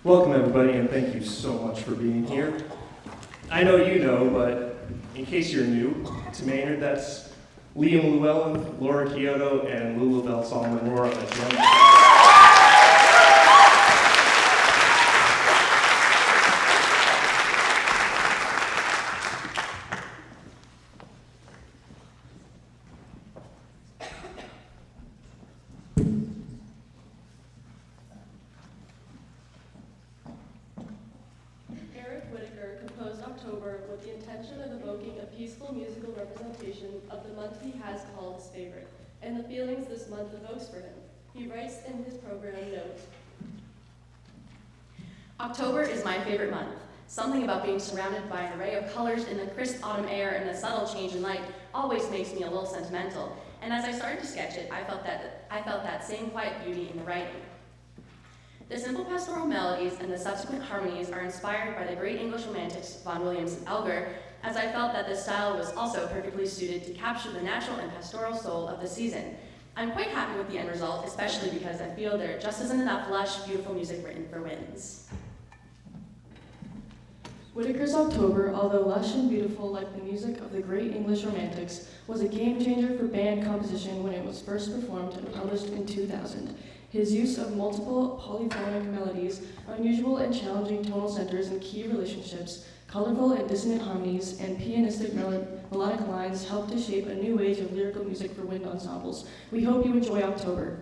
Welcome everybody, and thank you so much for being here. I know you know, but in case you're new to Maynard, that's Liam Llewellyn, Laura Kyoto, and Lulabelle Solomon Roar on the drum. October with the intention of evoking a peaceful musical representation of the month he has called his favorite, and the feelings this month evokes for him. He writes in his program note, October is my favorite month. Something about being surrounded by an array of colors in the crisp autumn air and the subtle change in light always makes me a little sentimental, and as I started to sketch it, I felt that same quiet beauty in the writing. The simple pastoral melodies and the subsequent harmonies are inspired by the great English romantics Vaughan Williams and Elgar, as I felt that this style was also perfectly suited to capture the natural and pastoral soul of the season. I'm quite happy with the end result, especially because I feel there just isn't enough lush, beautiful music written for winds. Whitaker's October, although lush and beautiful like the music of the great English romantics, was a game changer for band composition when it was first performed and published in 2000. His use of multiple polyphonic melodies, unusual and challenging tonal centers and key relationships, colorful and dissonant harmonies, and pianistic melodic lines helped to shape a new age of lyrical music for wind ensembles. We hope you enjoy October.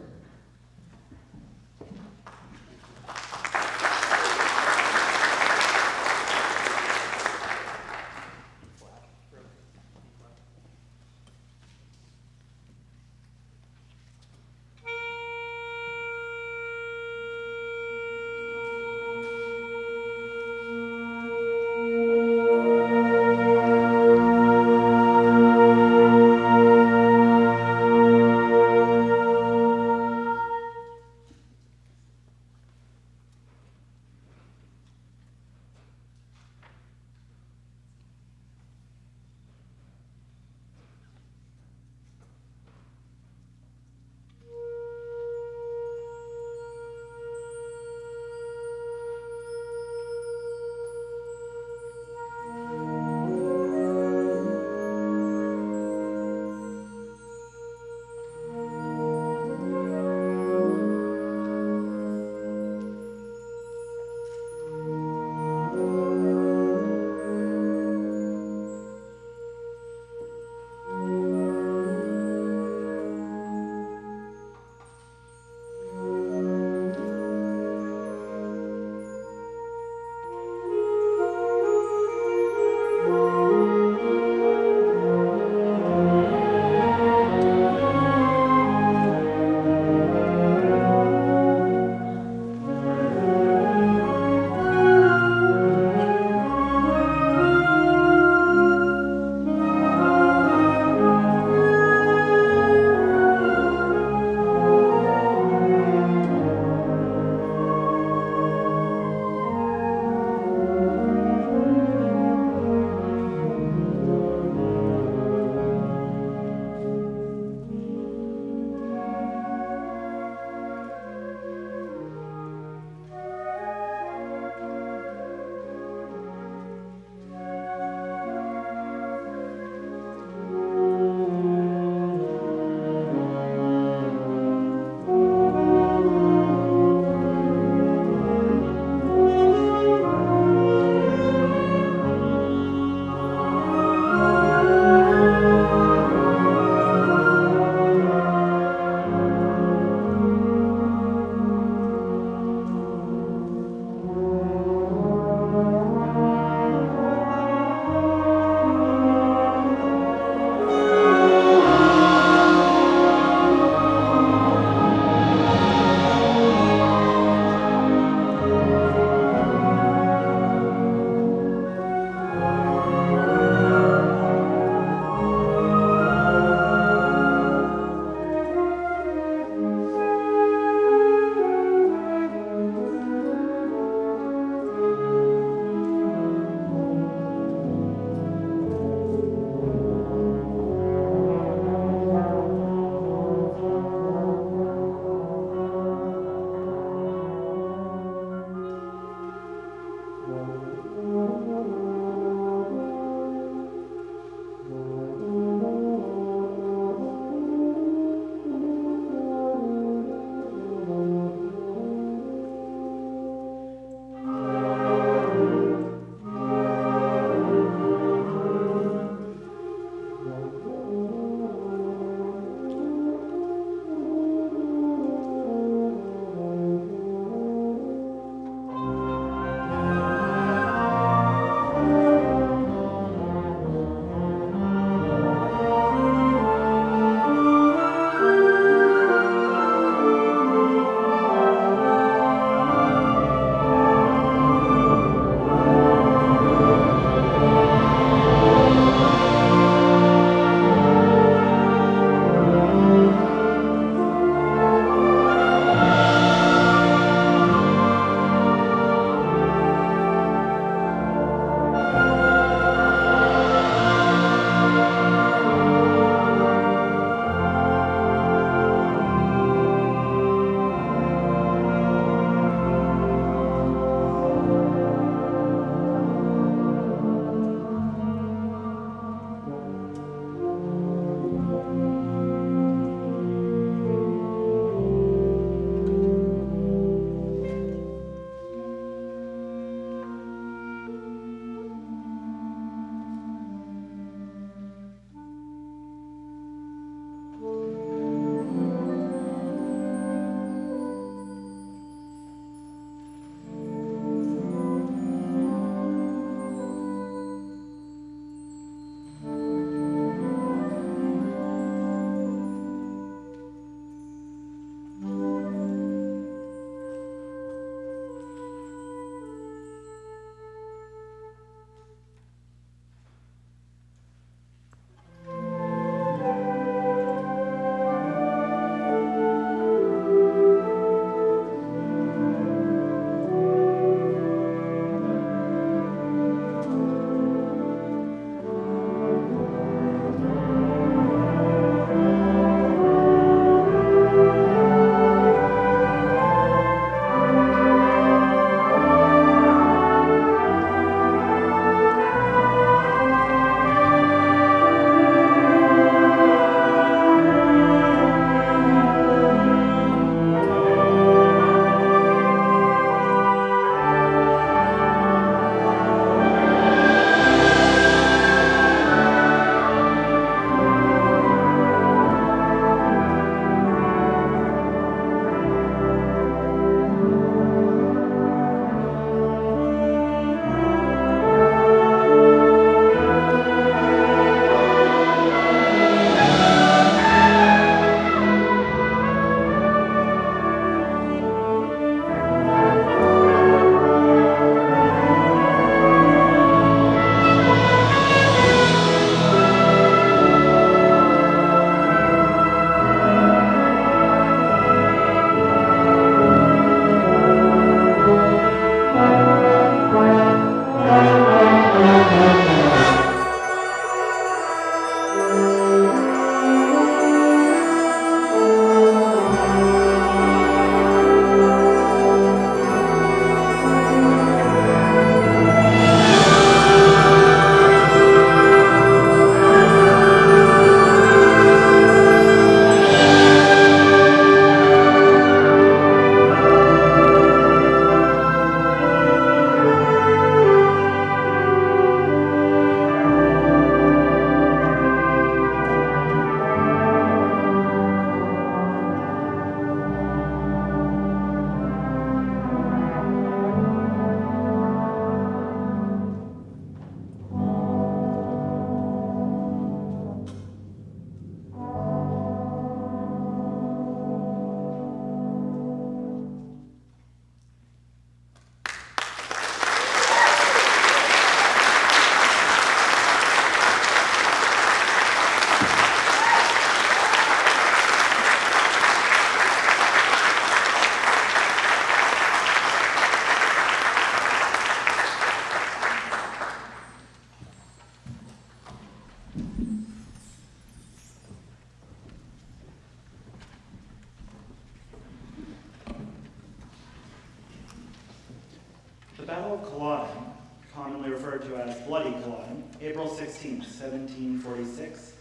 Battle of Culloden, commonly referred to as Bloody Culloden, April 16, 1746,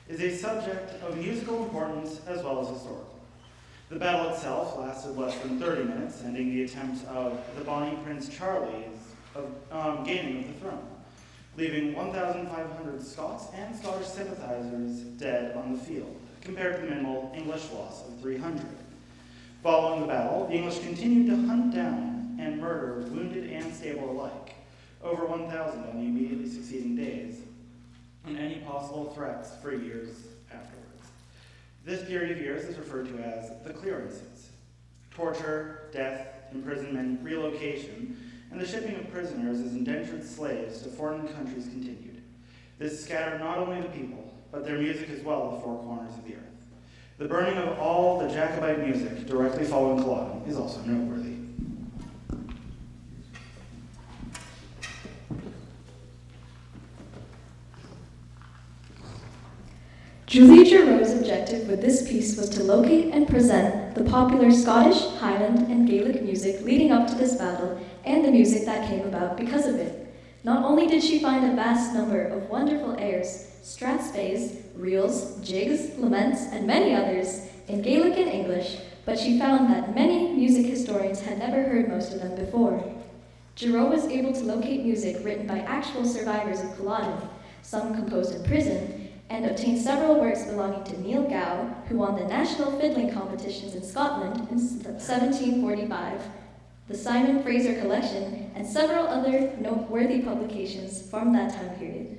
is a subject of musical importance as well as historical. The battle itself lasted less than 30 minutes, ending the attempt of the Bonnie Prince Charlie's gaining of the throne, leaving 1,500 Scots and Scottish sympathizers dead on the field, compared to the minimal English loss of 300. Following the battle, the English continued to hunt down and murder wounded and stable alike, over 1,000 on the immediately succeeding days, and any possible threats for years afterwards. This period of years is referred to as the clearances. Torture, death, imprisonment, relocation, and the shipping of prisoners as indentured slaves to foreign countries continued. This scattered not only the people, but their music as well to the four corners of the earth. The burning of all the Jacobite music directly following Culloden is also noteworthy. Julie Giroix's objective with this piece was to locate and present the popular Scottish, Highland, and Gaelic music leading up to this battle and the music that came about because of it. Not only did she find a vast number of wonderful airs, strathspeys, reels, jigs, laments, and many others in Gaelic and English, but she found that many music historians had never heard most of them before. Giroux was able to locate music written by actual survivors of Culloden, some composed in prison, and obtained several works belonging to Neil Gow, who won the national fiddling competitions in Scotland in 1745, the Simon Fraser Collection, and several other noteworthy publications from that time period.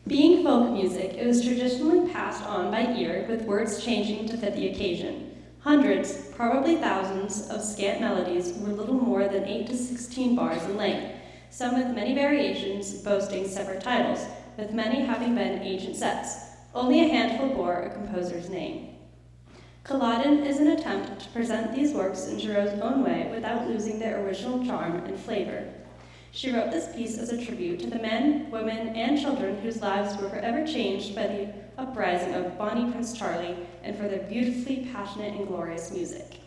Being folk music, it was traditionally passed on by ear with words changing to fit the occasion. Hundreds, probably thousands, of scant melodies were little more than 8 to 16 bars in length, some with many variations boasting separate titles, with many having been ancient sets. Only a handful bore a composer's name. Culloden is an attempt to present these works in Giroix's own way without losing their original charm and flavor. She wrote this piece as a tribute to the men, women, and children whose lives were forever changed by the uprising of Bonnie Prince Charlie and for their beautifully passionate and glorious music.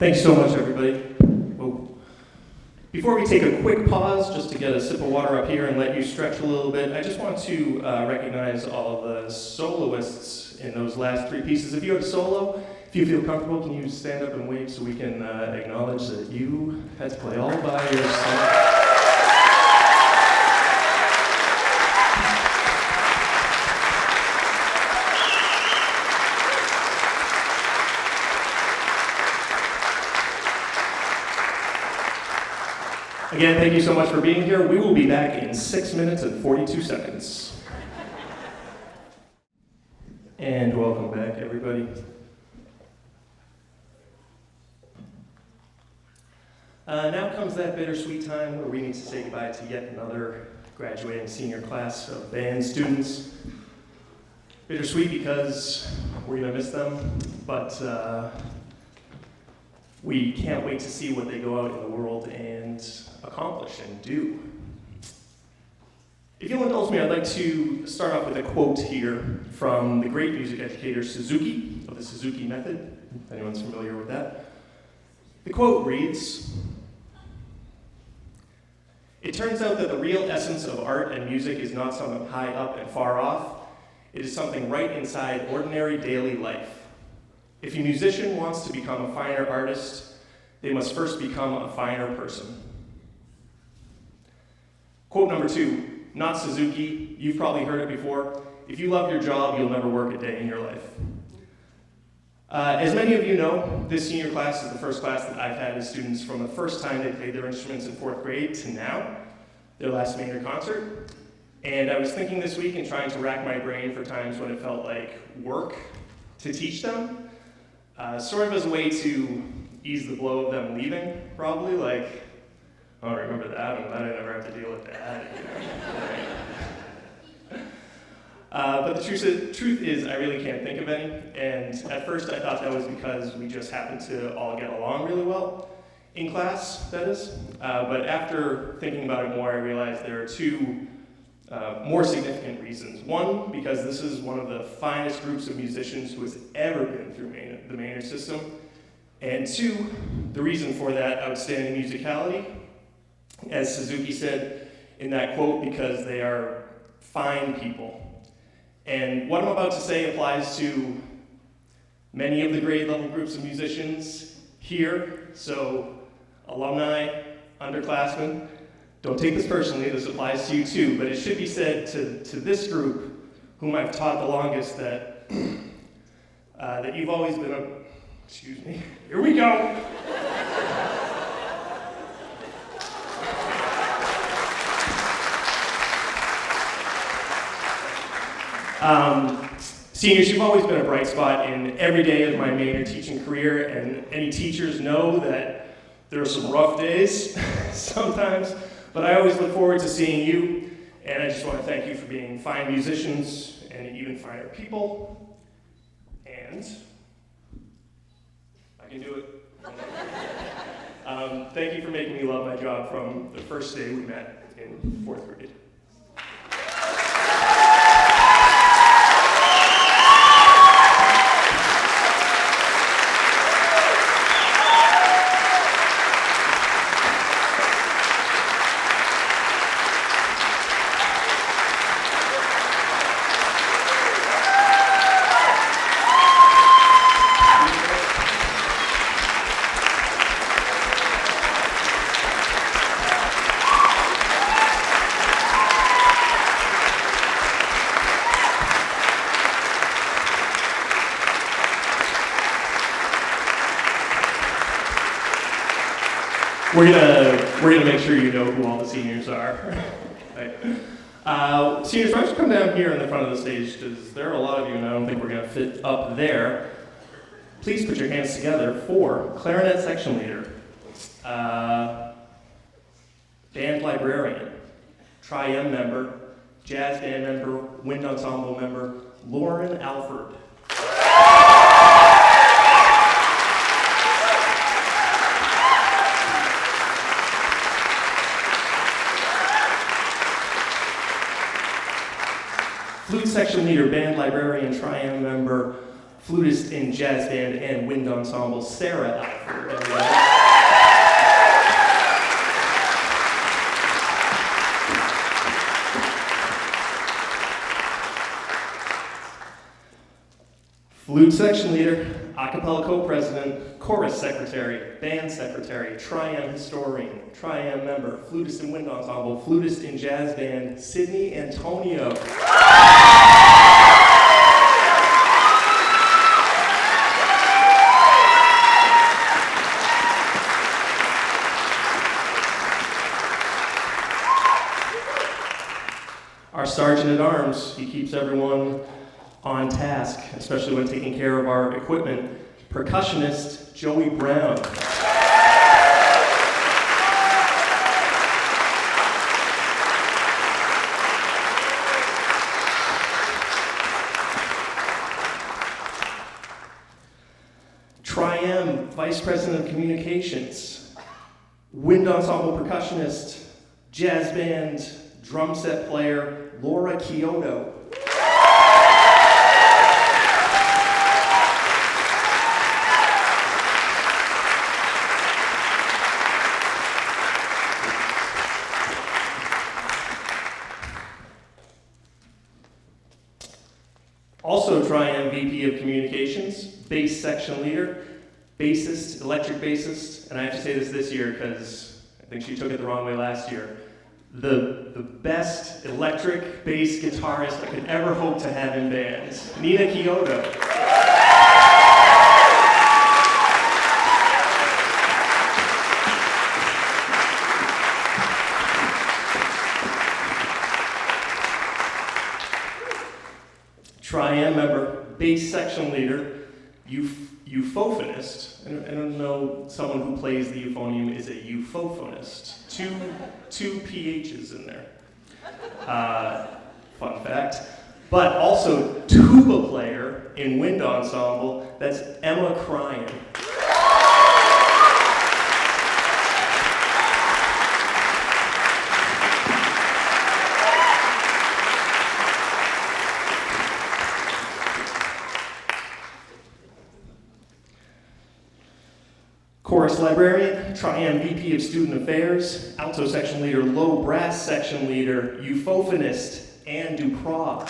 Thanks so much, everybody. Whoa. Before we take a quick pause, just to get a sip of water up here and let you stretch a little bit, I just want to recognize all of the soloists in those last three pieces. If you have a solo, if you feel comfortable, can you stand up and wave so we can acknowledge that you had to play all by yourself? Again, thank you so much for being here. We will be back in 6 minutes and 42 seconds. And welcome back, everybody. Now comes that bittersweet time where we need to say goodbye to yet another graduating senior class of band students. Bittersweet because we're going to miss them, but we can't wait to see what they go out in the world and accomplish and do. If you'll indulge me, I'd like to start off with a quote here from the great music educator Suzuki, of the Suzuki method, if anyone's familiar with that. The quote reads, "It turns out that the real essence of art and music is not something high up and far off. It is something right inside ordinary daily life. If a musician wants to become a finer artist, they must first become a finer person." Quote number 2, not Suzuki, you've probably heard it before. If you love your job, you'll never work a day in your life. As many of you know, this senior class is the first class that I've had as students from the first time they played their instruments in 4th grade to now, their last Maynard concert. And I was thinking this week and trying to rack my brain for times when it felt like work to teach them, sort of as a way to ease the blow of them leaving, probably, like, oh, I remember that, I'm glad I never have to deal with that. But the truth is, I really can't think of any, and at first I thought that was because we just happened to all get along really well, in class, that is. But after thinking about it more, I realized there are two more significant reasons. One, because this is one of the finest groups of musicians who has ever been through the Maynard system. And two, the reason for that outstanding musicality, as Suzuki said in that quote, because they are fine people. And what I'm about to say applies to many of the grade level groups of musicians here. So alumni, underclassmen, don't take this personally, this applies to you too, but it should be said to this group, whom I've taught the longest, that that you've always been a, excuse me, here we go. Seniors, you've always been a bright spot in every day of my Maynard teaching career, and any teachers know that there are some rough days sometimes, but I always look forward to seeing you, and I just want to thank you for being fine musicians and even finer people, and I can do it. Thank you for making me love my job from the first day we met in 4th grade. We're gonna make sure you know who all the seniors are. Right. Seniors, why don't you come down here in the front of the stage, because there are a lot of you, and I don't think we're gonna fit up there. Please put your hands together for clarinet section leader, band librarian, tri-M member, jazz band member, wind ensemble member, Lauren Alford. Flute section leader, band librarian, tri-M member, flutist in jazz band and wind ensemble, Sarah Alford, everybody. Flute section leader, a cappella co-president, chorus secretary, band secretary, tri-am historian, tri-am member, flutist in wind ensemble, flutist in jazz band, Sydney Antonio. Our sergeant at arms, he keeps everyone on task, especially when taking care of our equipment. Percussionist, Joey Brown. Tri-am, Vice President of Communications. Wind ensemble percussionist, jazz band, drum set player, Laura Kyoto. Also tri-am VP of Communications, bass section leader, bassist, electric bassist, and I have to say this year because I think she took it the wrong way last year. The best electric bass guitarist I could ever hope to have in bands, Nina Kyoto. Tri-am member, bass section leader, euphonist. I don't know someone who plays the euphonium is a euphonist. Two PHs in there. Fun fact. But also tuba player in wind ensemble, that's Emma Cryan. Chorus librarian, tri-am VP of Student Affairs, alto section leader, low brass section leader, euphonist, Anne Duprois.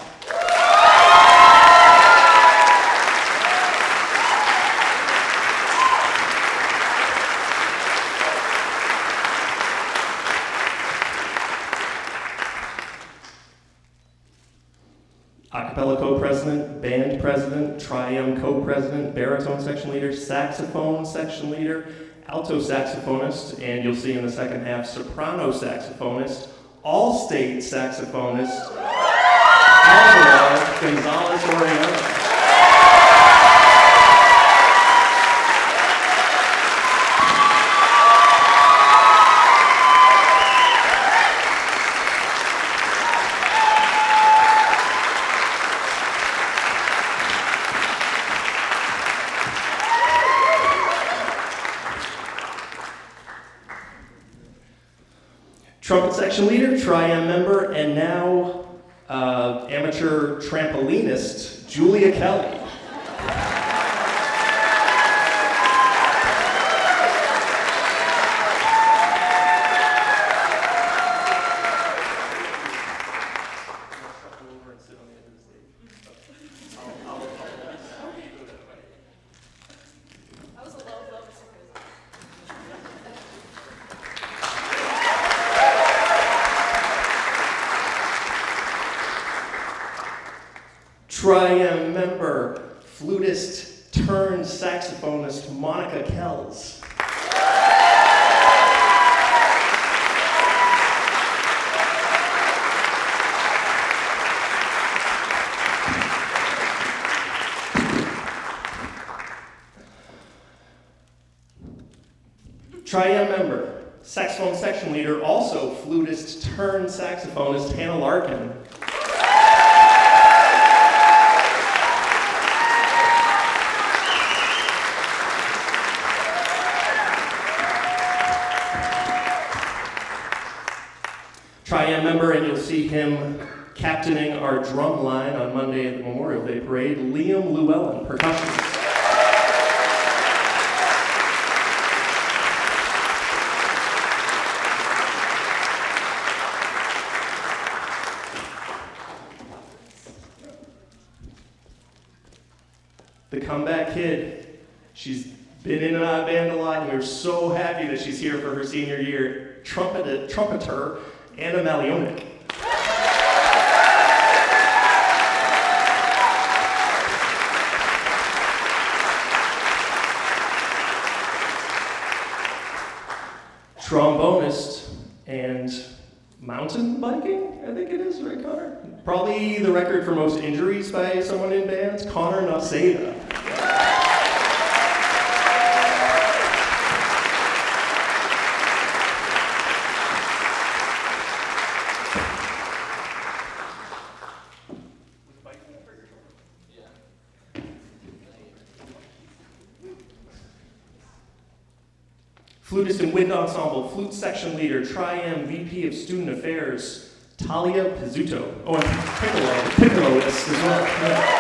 A cappella co-president, band president, tri-am co-president, baritone section leader, saxophone section leader, alto saxophonist, and you'll see in the second half, soprano saxophonist, all-state saxophonist, Alvaro Gonzalez-Oriana. Trumpet section leader, tri-am member, and now amateur trampolinist, Julia Kelly. Tri-am member, flutist turned saxophonist, Monica Kells. Tri-am member, saxophone section leader, also flutist turned saxophonist, Hannah Larkin. Tri-am member, and you'll see him Captaining our drum line on Monday at the Memorial Day Parade, Liam Llewellyn, percussionist. The comeback kid. She's been in and out of band a lot, and we're so happy that she's here for her senior year. Trumpeter Anna Malionik. Trombonist and mountain biking, I think it is, right, Connor? Probably the record for most injuries by someone in bands, Connor Noceda. Flutist and wind ensemble, flute section leader, Tri-M VP of Student Affairs, Talia Pizzuto. Oh, and piccoloist as well. Yeah.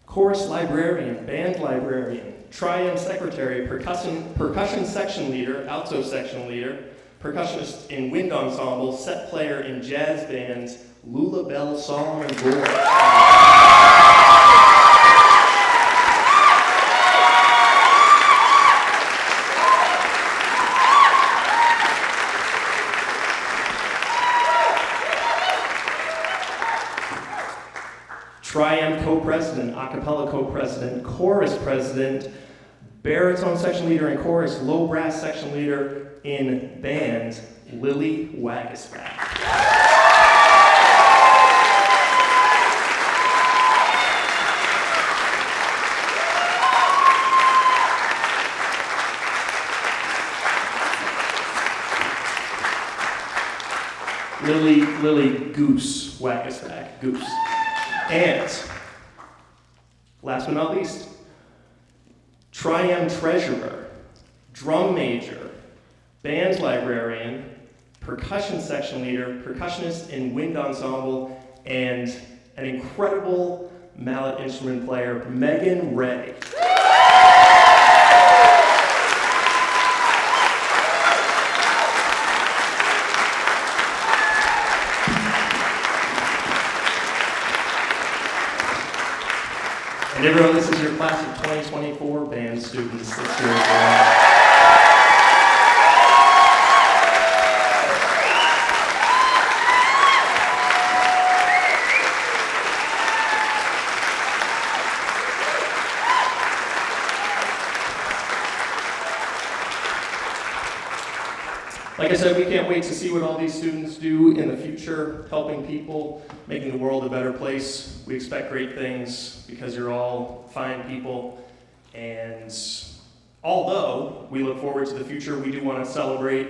Chorus librarian, band librarian, Tri-M secretary, percussion section leader, alto section leader, percussionist in wind ensemble, set player in jazz bands, Lula Bell Solomon Gore. Tri-M co-president, a cappella co-president, chorus president, baritone section leader in chorus, low brass section leader in band, Lily Wagisback. Lily Goose Wagisback, Goose. And, last but not least, Tri-M treasurer, drum major, band librarian, percussion section leader, percussionist in wind ensemble, and an incredible mallet instrument player, Megan Ray. And everyone, this is your class of 2024 band students. Let's hear it for them. Like I said, we can't wait to see what all these students do in the future, helping people, making the world a better place. We expect great things because you're all fine people. And although we look forward to the future, we do want to celebrate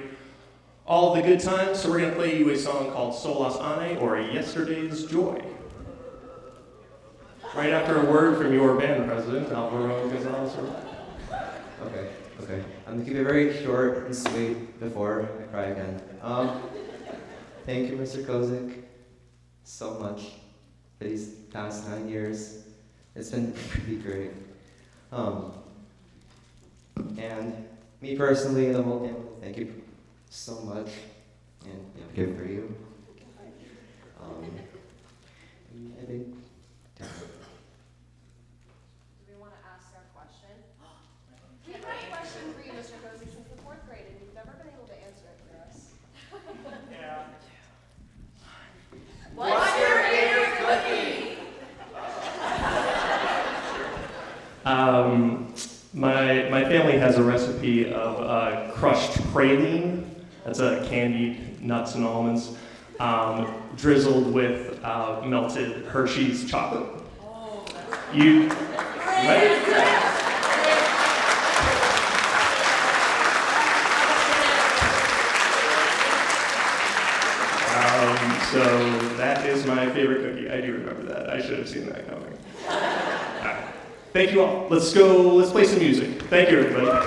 all of the good times. So we're going to play you a song called Solas Ane, or Yesterday's Joy. Right after a word from your band president, Alvaro Gonzalez. Okay. I'm gonna keep it very short and sweet before I cry again. Thank you, Mr. Kozik, so much for these past 9 years. It's been pretty great. And me personally and the whole family, thank you so much. And good for you. I think. What's your favorite cookie? My family has a recipe of crushed praline. That's candied nuts and almonds, drizzled with melted Hershey's chocolate. Oh, Right? So That is my favorite cookie. I do remember that. I should have seen that coming. All right. Thank you all. Let's play some music. Thank you, everybody.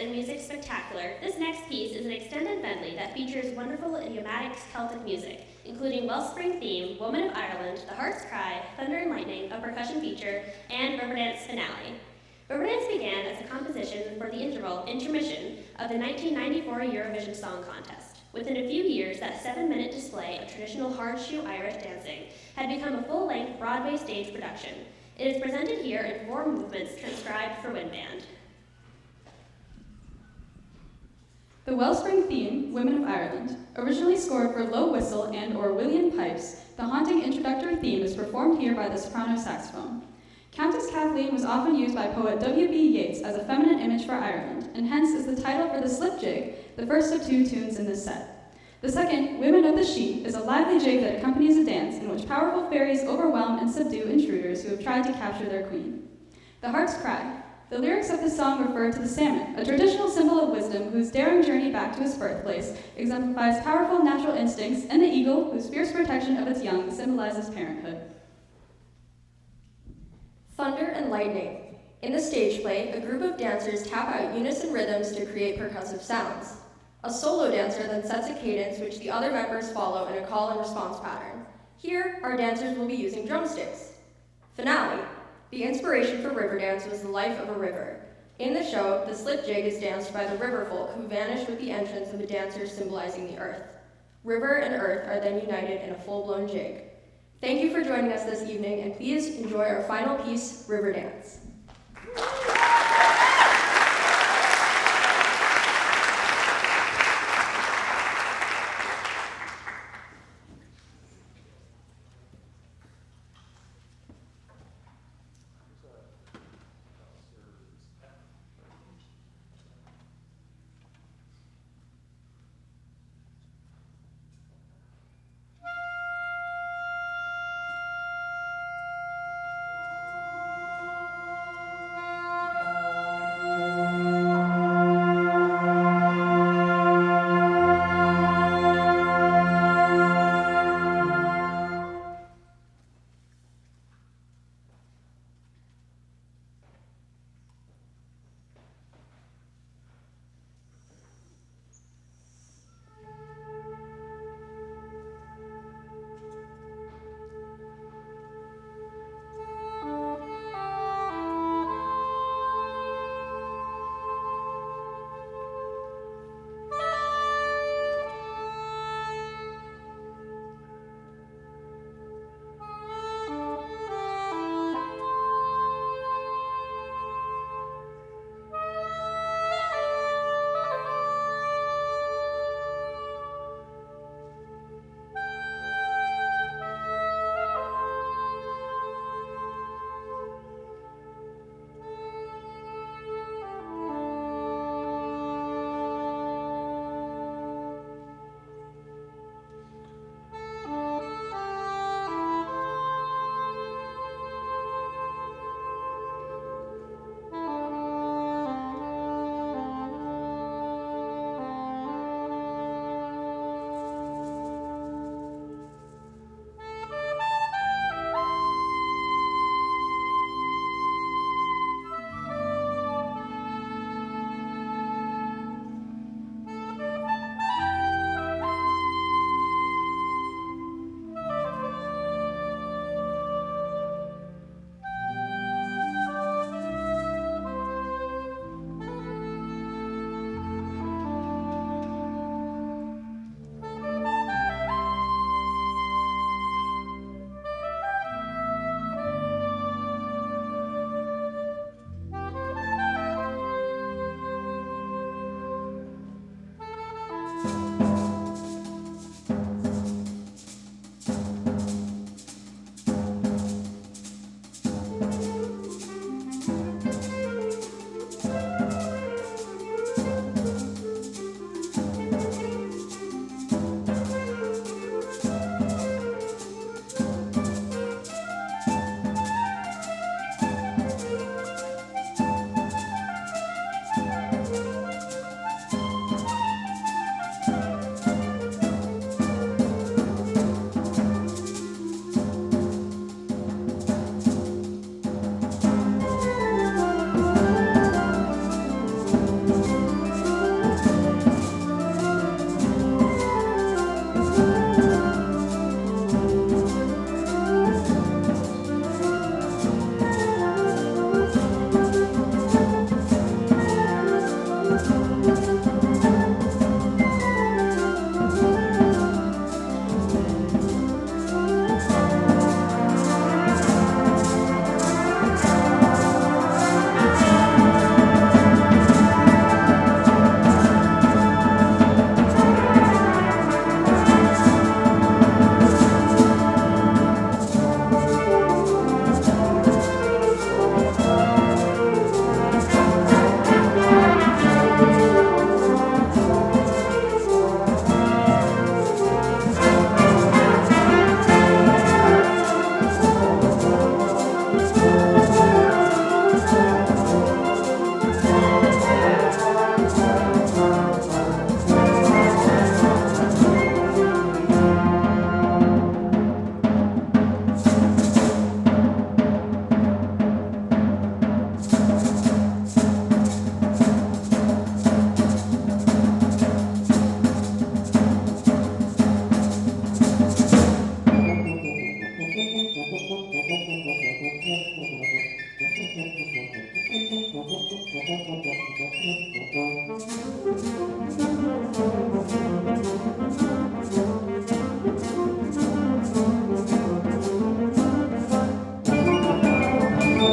and music spectacular, this next piece is an extended medley that features wonderful idiomatic Celtic music, including Wellspring Theme, Woman of Ireland, The Heart's Cry, Thunder and Lightning, a percussion feature, and Riverdance finale. Riverdance began as a composition for the intermission of the 1994 Eurovision Song Contest. Within a few years, that 7-minute display of traditional hard-shoe Irish dancing had become a full-length Broadway stage production. It is presented here in 4 movements transcribed for wind band. The Wellspring theme, Women of Ireland, originally scored for low whistle and/or William pipes, the haunting introductory theme is performed here by the soprano saxophone. Countess Kathleen was often used by poet W.B. Yeats as a feminine image for Ireland, and hence is the title for the slip jig, the first of 2 tunes in this set. The second, Women of the Sheep, is a lively jig that accompanies a dance in which powerful fairies overwhelm and subdue intruders who have tried to capture their queen. The Heart's Cry. The lyrics of this song refer to the salmon, a traditional symbol of wisdom whose daring journey back to its birthplace exemplifies powerful natural instincts, and the eagle, whose fierce protection of its young symbolizes parenthood. Thunder and Lightning. In the stage play, a group of dancers tap out unison rhythms to create percussive sounds. A solo dancer then sets a cadence which the other members follow in a call and response pattern. Here, our dancers will be using drumsticks. Finale. The inspiration for Riverdance was the life of a river. In the show, the slip jig is danced by the river folk who vanish with the entrance of a dancer symbolizing the earth. River and earth are then united in a full-blown jig. Thank you for joining us this evening, and please enjoy our final piece, Riverdance.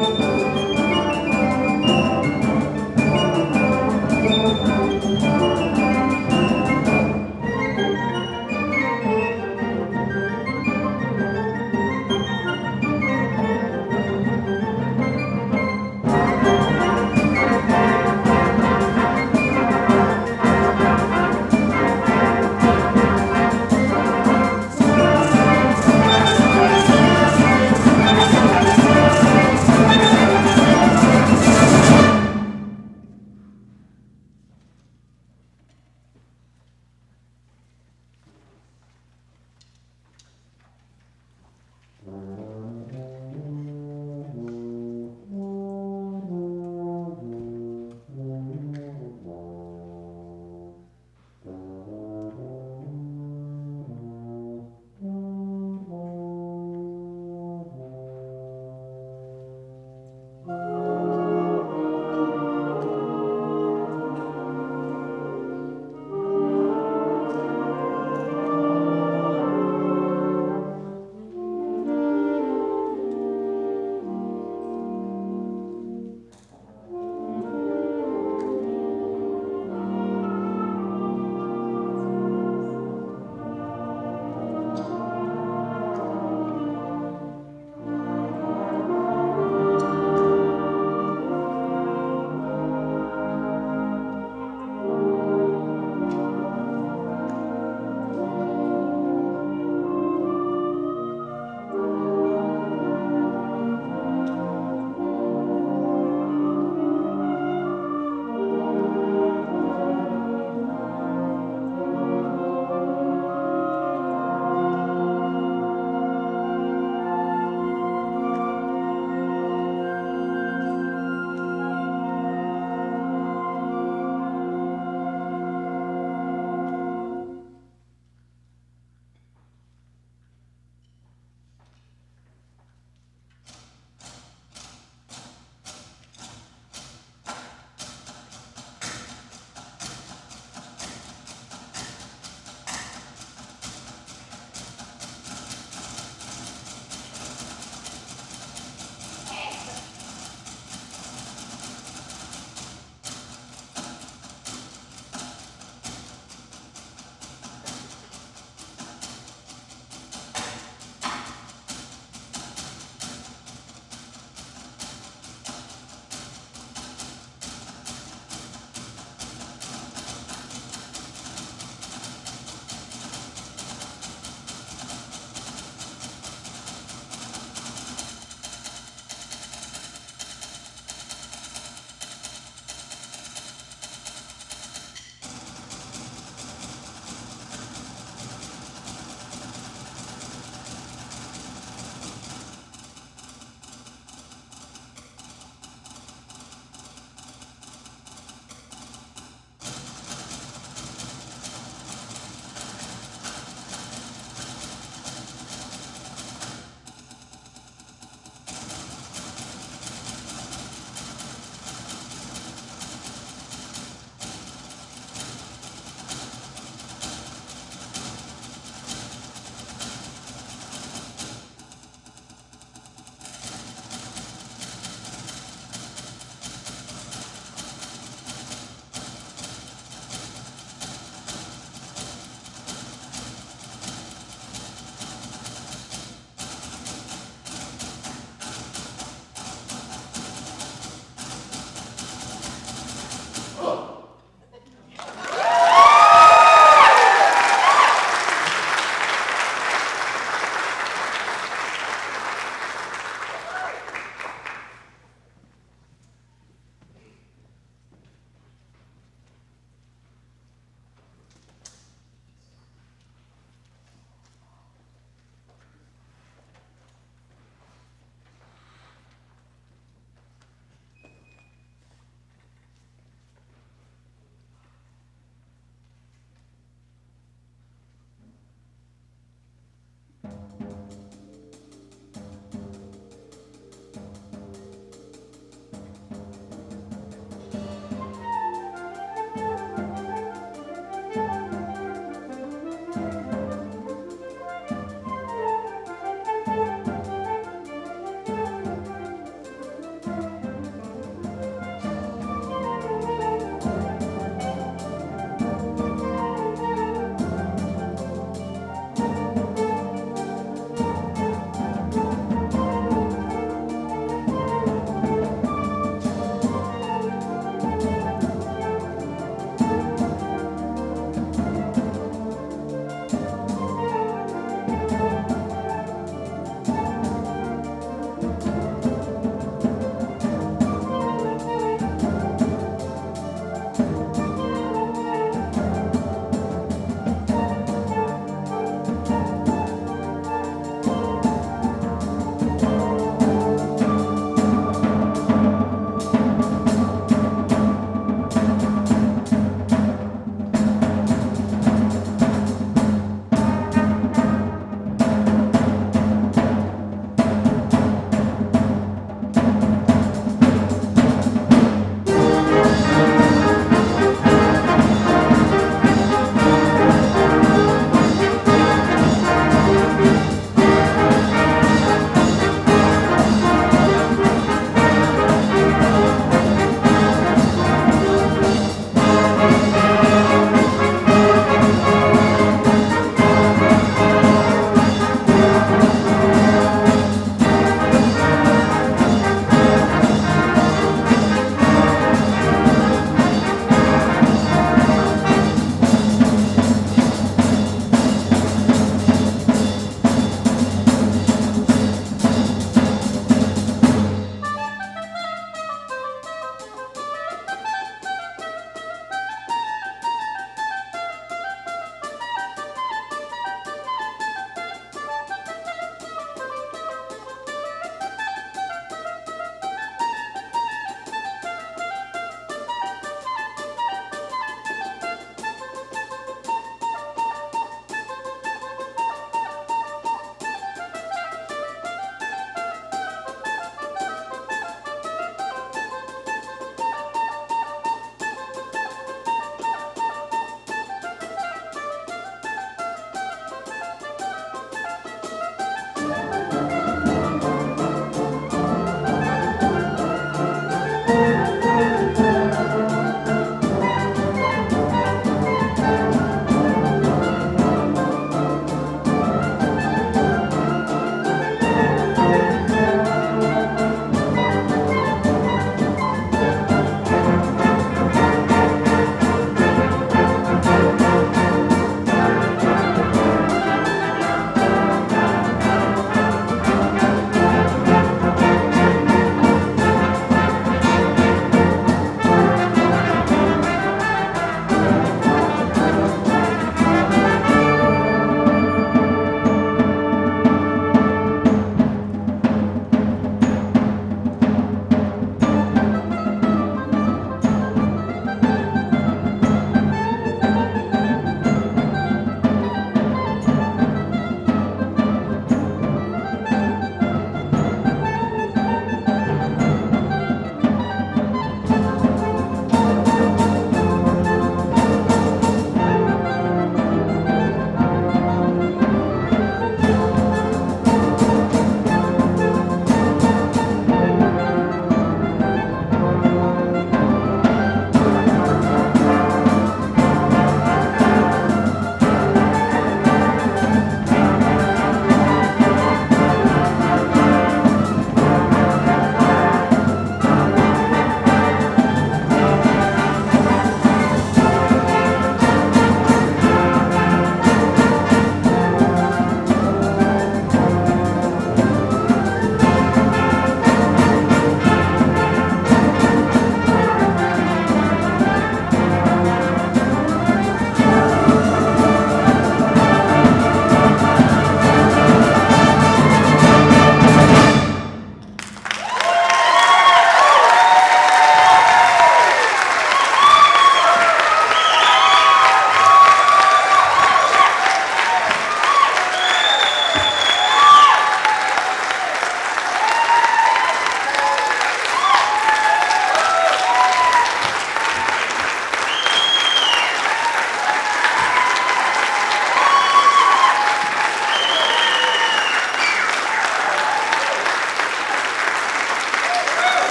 Thank you.